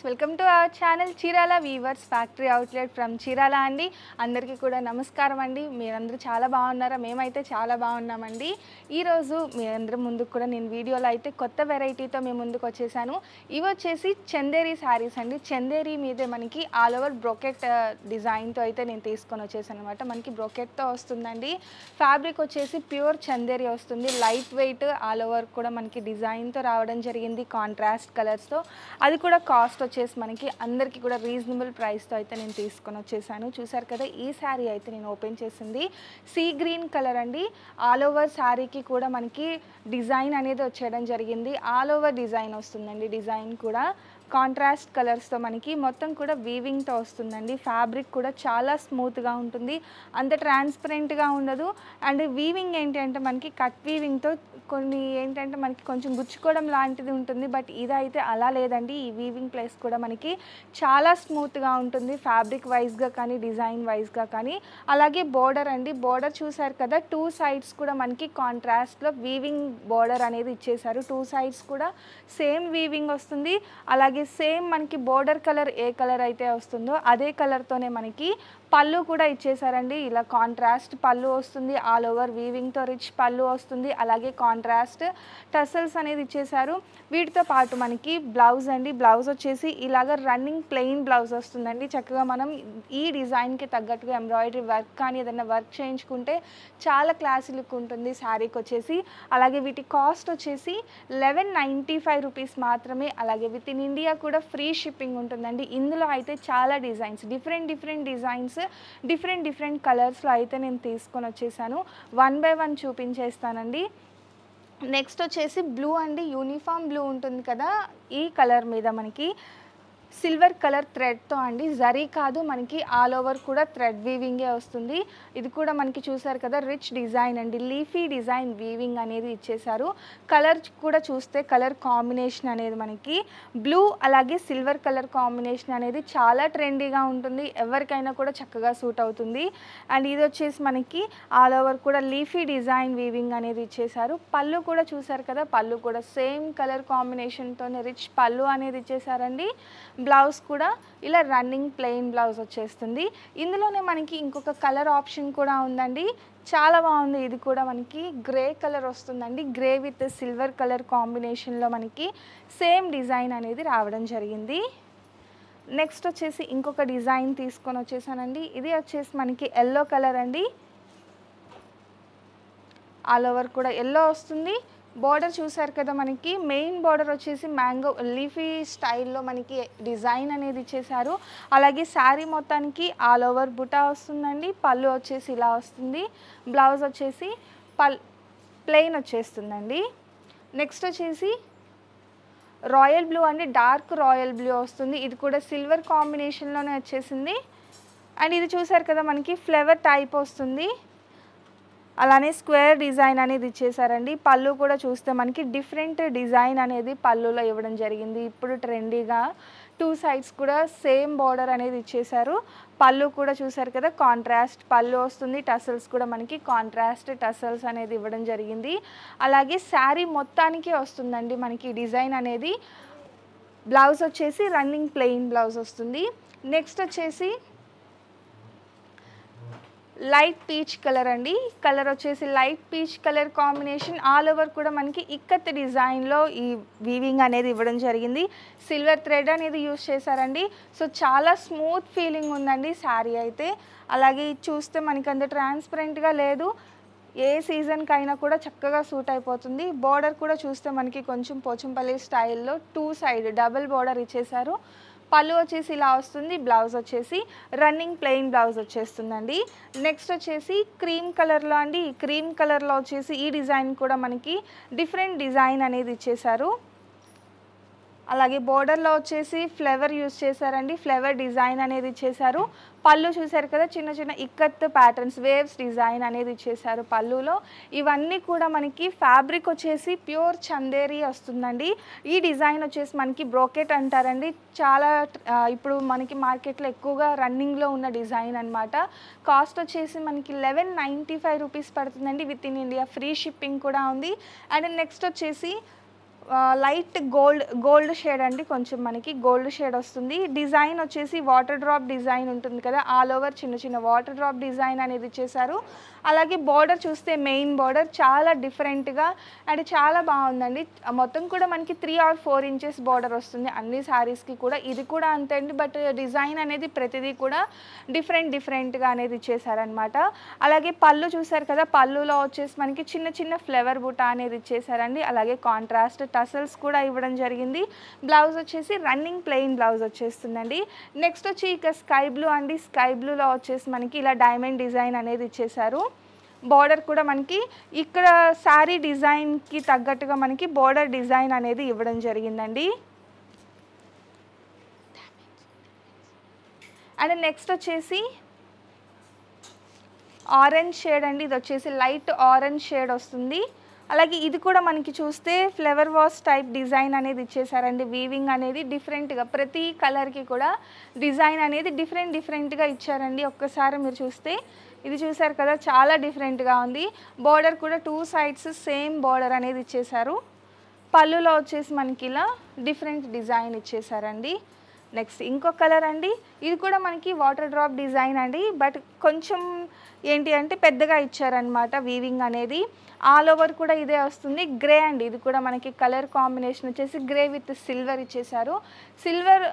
Welcome to our channel Chirala weavers factory outlet from Chirala అండి. అందరికీ కూడా నమస్కారం అండి. మీరందరూ చాలా బాగున్నారా? మేమైతే చాలా బాగున్నామండి. ఈరోజు మీ అందరి ముందుకు కూడా నేను వీడియోలో అయితే కొత్త వెరైటీతో మేము ముందుకు వచ్చేసాను. ఇవి వచ్చేసి చందేరి శారీస్ అండి. చందేరి మీదే మనకి ఆల్ ఓవర్ బ్రోకెట్ డిజైన్తో అయితే నేను తీసుకొని వచ్చేసాను అనమాట. మనకి బ్రోకెట్తో వస్తుందండి. ఫ్యాబ్రిక్ వచ్చేసి ప్యూర్ చందేరి వస్తుంది. లైట్ వెయిట్ ఆల్ ఓవర్ కూడా మనకి డిజైన్తో రావడం జరిగింది, కాంట్రాస్ట్ కలర్స్తో. అది కూడా కాస్ట్ వచ్చేసి మనకి అందరికీ కూడా రీజనబుల్ ప్రైస్తో అయితే నేను తీసుకొని వచ్చేసాను. చూసారు కదా, ఈ శారీ అయితే నేను ఓపెన్ చేసింది సీ గ్రీన్ కలర్ అండి. ఆల్ ఓవర్ శారీకి కూడా మనకి డిజైన్ అనేది వచ్చేయడం జరిగింది. ఆల్ ఓవర్ డిజైన్ వస్తుందండి. డిజైన్ కూడా కాంట్రాస్ట్ కలర్స్తో మనకి మొత్తం కూడా వీవింగ్తో వస్తుందండి. ఫ్యాబ్రిక్ కూడా చాలా స్మూత్గా ఉంటుంది, అంత ట్రాన్స్పరెంట్గా ఉండదు. అండ్ వీవింగ్ ఏంటి అంటే మనకి కట్ వీవింగ్తో కొన్ని ఏంటంటే మనకి కొంచెం గుచ్చుకోవడం లాంటిది ఉంటుంది. బట్ ఇదైతే అలా లేదండి. ఈ వీవింగ్ ప్లేస్ కూడా మనకి చాలా స్మూత్గా ఉంటుంది, ఫ్యాబ్రిక్ వైజ్గా కానీ డిజైన్ వైజ్గా కానీ. అలాగే బోర్డర్ అండి, బోర్డర్ చూసారు కదా, టూ సైడ్స్ కూడా మనకి కాంట్రాస్ట్లో వీవింగ్ బోర్డర్ అనేది ఇచ్చేసారు. టూ సైడ్స్ కూడా సేమ్ వీవింగ్ వస్తుంది. అలాగే సేమ్ మనకి బోర్డర్ కలర్ ఏ కలర్ అయితే వస్తుందో అదే కలర్తోనే మనకి పళ్ళు కూడా ఇచ్చేసారండి. ఇలా కాంట్రాస్ట్ పళ్ళు వస్తుంది, ఆల్ ఓవర్ వీవింగ్తో రిచ్ పళ్ళు వస్తుంది. అలాగే కాంట్రాస్ట్ టసల్స్ అనేది ఇచ్చేసారు. వీటితో పాటు మనకి బ్లౌజ్ అండి. బ్లౌజ్ వచ్చేసి ఇలాగ రన్నింగ్ ప్లెయిన్ బ్లౌజ్ వస్తుందండి. చక్కగా మనం ఈ డిజైన్కి తగ్గట్టుగా ఎంబ్రాయిడరీ వర్క్ కానీ ఏదైనా వర్క్ చేయించుకుంటే చాలా క్లాసీ లుక్ ఉంటుంది శారీకి వచ్చేసి. అలాగే వీటి కాస్ట్ వచ్చేసి 1195 రూపీస్ మాత్రమే. అలాగే విత్ ఇన్ ఇండియా కూడా ఫ్రీ షిప్పింగ్ ఉంటుందండి. ఇందులో అయితే చాలా డిజైన్స్, డిఫరెంట్ డిజైన్స్, డిఫరెంట్ కలర్స్లో అయితే నేను తీసుకొని వచ్చేసాను. వన్ బై వన్ చూపించేస్తానండి. నెక్స్ట్ వచ్చేసి బ్లూ అండి. యూనిఫామ్ బ్లూ ఉంటుంది కదా, ఈ కలర్ మీద మనకి సిల్వర్ కలర్ థ్రెడ్తో అండి, జరీ కాదు మనకి ఆల్ ఓవర్ కూడా థ్రెడ్ వీవింగే వస్తుంది. ఇది కూడా మనకి చూసారు కదా, రిచ్ డిజైన్ అండి, లీఫీ డిజైన్ వీవింగ్ అనేది ఇచ్చేసారు. కలర్ కూడా చూస్తే కలర్ కాంబినేషన్ అనేది మనకి బ్లూ అలాగే సిల్వర్ కలర్ కాంబినేషన్ అనేది చాలా ట్రెండీగా ఉంటుంది. ఎవరికైనా కూడా చక్కగా సూట్ అవుతుంది. అండ్ ఇది వచ్చేసి మనకి ఆల్ ఓవర్ కూడా లీఫీ డిజైన్ వీవింగ్ అనేది ఇచ్చేసారు. పళ్ళు కూడా చూసారు కదా, పళ్ళు కూడా సేమ్ కలర్ కాంబినేషన్తోనే రిచ్ పళ్ళు అనేది ఇచ్చేసారండి. బ్లౌజ్ కూడా ఇలా రన్నింగ్ ప్లెయిన్ బ్లౌజ్ వచ్చేస్తుంది. ఇందులోనే మనకి ఇంకొక కలర్ ఆప్షన్ కూడా ఉందండి, చాలా బాగుంది. ఇది కూడా మనకి గ్రే కలర్ వస్తుందండి. గ్రే విత్ సిల్వర్ కలర్ కాంబినేషన్లో మనకి సేమ్ డిజైన్ అనేది రావడం జరిగింది. నెక్స్ట్ వచ్చేసి ఇంకొక డిజైన్ తీసుకొని వచ్చేసానండి. ఇది వచ్చేసి మనకి ఎల్లో కలర్ అండి. ఆల్ ఓవర్ కూడా ఎల్లో వస్తుంది. బోర్డర్ చూసారు కదా, మనకి మెయిన్ బోర్డర్ వచ్చేసి మ్యాంగో లీఫీ స్టైల్లో మనకి డిజైన్ అనేది ఇచ్చేసారు. అలాగే శారీ మొత్తానికి ఆల్ ఓవర్ బుటా వస్తుందండి. పళ్ళు వచ్చేసి ఇలా వస్తుంది. బ్లౌజ్ వచ్చేసి ప్లెయిన్ వచ్చేస్తుందండి. నెక్స్ట్ వచ్చేసి రాయల్ బ్లూ అండి, డార్క్ రాయల్ బ్లూ వస్తుంది. ఇది కూడా సిల్వర్ కాంబినేషన్లోనే వచ్చేసింది. అండ్ ఇది చూసారు కదా, మనకి ఫ్లవర్ టైప్ వస్తుంది. అలానే స్క్వేర్ డిజైన్ అనేది ఇచ్చేసారండి. పళ్ళు కూడా చూస్తే మనకి డిఫరెంట్ డిజైన్ అనేది పళ్ళులో ఇవ్వడం జరిగింది. ఇప్పుడు ట్రెండీగా టూ సైడ్స్ కూడా సేమ్ బార్డర్ అనేది ఇచ్చేసారు. పళ్ళు కూడా చూసారు కదా, కాంట్రాస్ట్ పళ్ళు వస్తుంది. టసల్స్ కూడా మనకి కాంట్రాస్ట్ టసల్స్ అనేది ఇవ్వడం జరిగింది. అలాగే శారీ మొత్తానికి వస్తుందండి మనకి డిజైన్ అనేది. బ్లౌజ్ వచ్చేసి రన్నింగ్ ప్లెయిన్ బ్లౌజ్ వస్తుంది. నెక్స్ట్ వచ్చేసి లైట్ పీచ్ కలర్ అండి. కలర్ వచ్చేసి light peach colour combination. All over కూడా మనకి ఇక్కత్ డిజైన్లో ఈ వీవింగ్ అనేది ఇవ్వడం జరిగింది. సిల్వర్ థ్రెడ్ అనేది యూజ్ చేశారండి. సో చాలా స్మూత్ ఫీలింగ్ ఉందండి శారీ అయితే. అలాగే చూస్తే మనకి అంత ట్రాన్స్పరెంట్గా లేదు, ఏ సీజన్కైనా కూడా చక్కగా సూట్ అయిపోతుంది. బోర్డర్ కూడా చూస్తే మనకి కొంచెం పోచంపల్లి స్టైల్లో టూ సైడ్ డబుల్ బోర్డర్ ఇచ్చేసారు. పళ్ళు వచ్చేసి ఇలా వస్తుంది. బ్లౌజ్ వచ్చేసి రన్నింగ్ ప్లెయిన్ బ్లౌజ్ వచ్చేస్తుందండి. నెక్స్ట్ వచ్చేసి క్రీమ్ కలర్లో అండి. ఈ క్రీమ్ కలర్లో వచ్చేసి ఈ డిజైన్ కూడా మనకి డిఫరెంట్ డిజైన్ అనేది ఇచ్చేసారు. అలాగే బోర్డర్లో వచ్చేసి ఫ్లవర్ యూజ్ చేశారండి. ఫ్లవర్ డిజైన్ అనేది ఇచ్చేసారు. పళ్ళు చూసారు కదా, చిన్న చిన్న ఇక్కత్ ప్యాటర్న్స్ వేవ్స్ డిజైన్ అనేది ఇచ్చేసారు పళ్ళులో. ఇవన్నీ కూడా మనకి ఫ్యాబ్రిక్ వచ్చేసి ప్యూర్ చందేరి వస్తుందండి. ఈ డిజైన్ వచ్చేసి మనకి బ్రోకెట్ అంటారండి. చాలా ఇప్పుడు మనకి మార్కెట్లో ఎక్కువగా రన్నింగ్లో ఉన్న డిజైన్ అనమాట. కాస్ట్ వచ్చేసి మనకి 1195 రూపీస్ పడుతుందండి. With in India free shipping కూడా ఉంది. అండ్ నెక్స్ట్ వచ్చేసి లైట్ గోల్డ్ షేడ్ అండి, కొంచెం మనకి గోల్డ్ షేడ్ వస్తుంది. డిజైన్ వచ్చేసి వాటర్ డ్రాప్ డిజైన్ ఉంటుంది కదా, ఆల్ ఓవర్ చిన్న చిన్న వాటర్ డ్రాప్ డిజైన్ అనేది ఇచ్చేసారు. అలాగే బార్డర్ చూస్తే మెయిన్ బార్డర్ చాలా డిఫరెంట్గా అండ్ చాలా బాగుందండి. మొత్తం కూడా మనకి 3 or 4 ఇంచెస్ బార్డర్ వస్తుంది అన్ని శారీస్కి కూడా. ఇది కూడా అంతే అండి, బట్ డిజైన్ అనేది ప్రతిదీ కూడా డిఫరెంట్గా అనేది ఇచ్చేసారనమాట. అలాగే పళ్ళు చూసారు కదా, పళ్ళులో వచ్చేసి మనకి చిన్న చిన్న ఫ్లవర్ బుట్ట అనేది ఇచ్చేసారండి. అలాగే కాంట్రాస్ట్ టసల్స్ కూడా ఇవ్వడం జరిగింది. బ్లౌజ్ వచ్చేసి రన్నింగ్ ప్లెయిన్ బ్లౌజ్ వచ్చేస్తుందండి. నెక్స్ట్ వచ్చి ఇక స్కై బ్లూ అండి. స్కై బ్లూలో వచ్చేసి మనకి ఇలా డైమండ్ డిజైన్ అనేది ఇచ్చేసారు. బార్డర్ కూడా మనకి ఇక్కడ శారీ డిజైన్కి తగ్గట్టుగా మనకి బార్డర్ డిజైన్ అనేది ఇవ్వడం జరిగిందండి. అండ్ నెక్స్ట్ వచ్చేసి ఆరెంజ్ షేడ్ అండి. ఇది వచ్చేసి లైట్ ఆరెంజ్ షేడ్ వస్తుంది. అలాగే ఇది కూడా మనకి చూస్తే ఫ్లవర్ వాస్ టైప్ డిజైన్ అనేది ఇచ్చేసారండి. వీవింగ్ అనేది డిఫరెంట్గా ప్రతి కలర్కి కూడా డిజైన్ అనేది డిఫరెంట్గా ఇచ్చారండి. ఒక్కసారి మీరు చూస్తే ఇది చూసారు కదా, చాలా డిఫరెంట్గా ఉంది. బార్డర్ కూడా 2 sides సేమ్ బార్డర్ అనేది ఇచ్చేసారు. పళ్ళులో వచ్చేసి మనకి ఇలా డిఫరెంట్ డిజైన్ ఇచ్చేసారండి. నెక్స్ట్ ఇంకో కలర్ అండి. ఇది కూడా మనకి వాటర్ డ్రాప్ డిజైన్ అండి, బట్ కొంచెం ఏంటి అంటే పెద్దగా ఇచ్చారనమాట వీవింగ్ అనేది. ఆల్ ఓవర్ కూడా ఇదే వస్తుంది. గ్రే అండి, ఇది కూడా మనకి కలర్ కాంబినేషన్ వచ్చేసి గ్రే విత్ సిల్వర్ ఇచ్చేసారు. సిల్వర్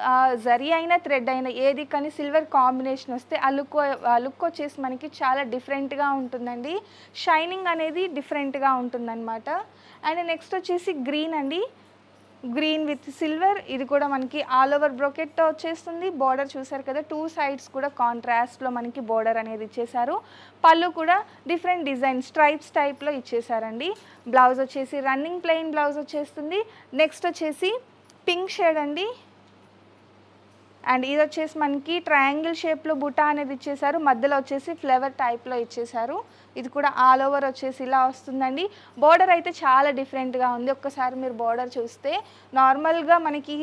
జరీ అయినా థ్రెడ్ అయినా ఏది కానీ సిల్వర్ కాంబినేషన్ వస్తే ఆ లుక్ వచ్చేసి మనకి చాలా డిఫరెంట్గా ఉంటుందండి. షైనింగ్ అనేది డిఫరెంట్గా ఉంటుందన్నమాట. అండ్ నెక్స్ట్ వచ్చేసి గ్రీన్ అండి. గ్రీన్ విత్ సిల్వర్, ఇది కూడా మనకి ఆల్ ఓవర్ బ్రోకెట్తో వచ్చేస్తుంది. బార్డర్ చూసారు కదా, 2 sides కూడా కాంట్రాస్ట్లో మనకి బార్డర్ అనేది ఇచ్చేసారు. పళ్ళు కూడా డిఫరెంట్ డిజైన్ స్ట్రైప్స్ టైప్లో ఇచ్చేసారండి. బ్లౌజ్ వచ్చేసి రన్నింగ్ ప్లెయిన్ బ్లౌజ్ వచ్చేస్తుంది. నెక్స్ట్ వచ్చేసి పింక్ షేడ్ అండి. అండ్ ఇది వచ్చేసి మనకి ట్రయాంగిల్ షేప్లో బుటా అనేది ఇచ్చేసారు. మధ్యలో వచ్చేసి ఫ్లవర్ టైప్లో ఇచ్చేసారు. ఇది కూడా ఆల్ ఓవర్ వచ్చేసి ఇలా వస్తుందండి. బార్డర్ అయితే చాలా డిఫరెంట్గా ఉంది. ఒక్కసారి మీరు బార్డర్ చూస్తే నార్మల్గా మనకి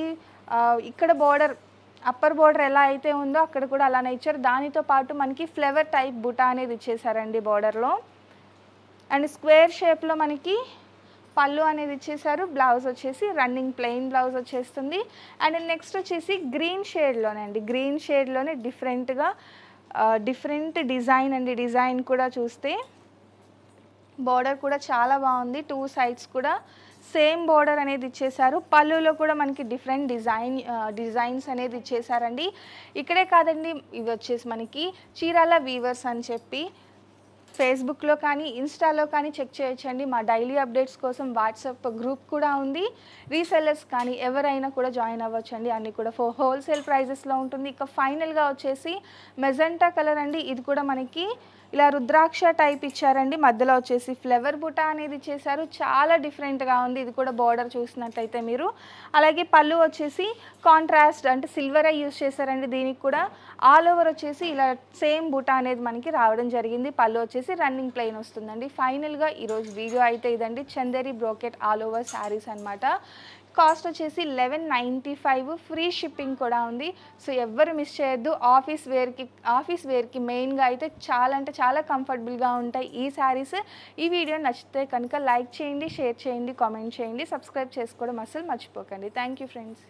ఇక్కడ బార్డర్ అప్పర్ బార్డర్ ఎలా అయితే ఉందో అక్కడ కూడా అలానే ఇచ్చారు. దానితో పాటు మనకి ఫ్లవర్ టైప్ బుటా అనేది ఇచ్చేసారండి బార్డర్లో. అండ్ స్క్వేర్ షేప్లో మనకి పళ్ళు అనేది ఇచ్చేసారు. బ్లౌజ్ వచ్చేసి రన్నింగ్ ప్లెయిన్ బ్లౌజ్ వచ్చేస్తుంది. అండ్ నెక్స్ట్ వచ్చేసి గ్రీన్ షేడ్లోనండి. గ్రీన్ షేడ్లోనే డిఫరెంట్ డిజైన్ అండి. డిజైన్ కూడా చూస్తే బార్డర్ కూడా చాలా బాగుంది. 2 sides కూడా సేమ్ బార్డర్ అనేది ఇచ్చేసారు. పళ్ళులో కూడా మనకి డిఫరెంట్ డిజైన్స్ అనేది ఇచ్చేసారండి. ఇక్కడే కాదండి, ఇవి వచ్చేసి మనకి చీరాల వీవర్స్ అని చెప్పి ఫేస్బుక్లో కానీ ఇన్స్టాలో కానీ చెక్ చేయొచ్చండి. మా డైలీ అప్డేట్స్ కోసం వాట్సాప్ గ్రూప్ కూడా ఉంది. రీసెల్లర్స్ కానీ ఎవరైనా కూడా జాయిన్ అవ్వచ్చండి. అన్నీ కూడా హోల్సేల్ ప్రైజెస్లో ఉంటుంది. ఇక ఫైనల్గా వచ్చేసి మెజెంటా కలర్ అండి. ఇది కూడా మనకి ఇలా రుద్రాక్ష టైప్ ఇచ్చారండి. మధ్యలో వచ్చేసి ఫ్లవర్ బుటా అనేది ఇచ్చేసారు. చాలా డిఫరెంట్గా ఉంది. ఇది కూడా బార్డర్ చూసినట్టయితే మీరు. అలాగే పళ్ళు వచ్చేసి కాంట్రాస్ట్ అంటే సిల్వర్ యూస్ చేశారండి. దీనికి కూడా ఆల్ ఓవర్ వచ్చేసి ఇలా సేమ్ బుటా అనేది మనకి రావడం జరిగింది. పళ్ళు వచ్చేసి రన్నింగ్ ప్లెయిన్ వస్తుందండి. ఫైనల్గా ఈరోజు వీడియో అయితే ఇదండి. Chanderi brocade all over saris అనమాట. కాస్ట్ వచ్చేసి 1195, ఫ్రీ షిప్పింగ్ కూడా ఉంది. సో ఎవ్వరు మిస్ చేయొద్దు. ఆఫీస్ వేర్కి మెయిన్గా అయితే చాలా కంఫర్టబుల్గా ఉంటాయి ఈ శారీస్. ఈ వీడియో నచ్చితే కనుక లైక్ చేయండి, షేర్ చేయండి, కామెంట్ చేయండి, సబ్స్క్రైబ్ చేసుకోవడం అస్సలు మర్చిపోకండి. Thank you friends.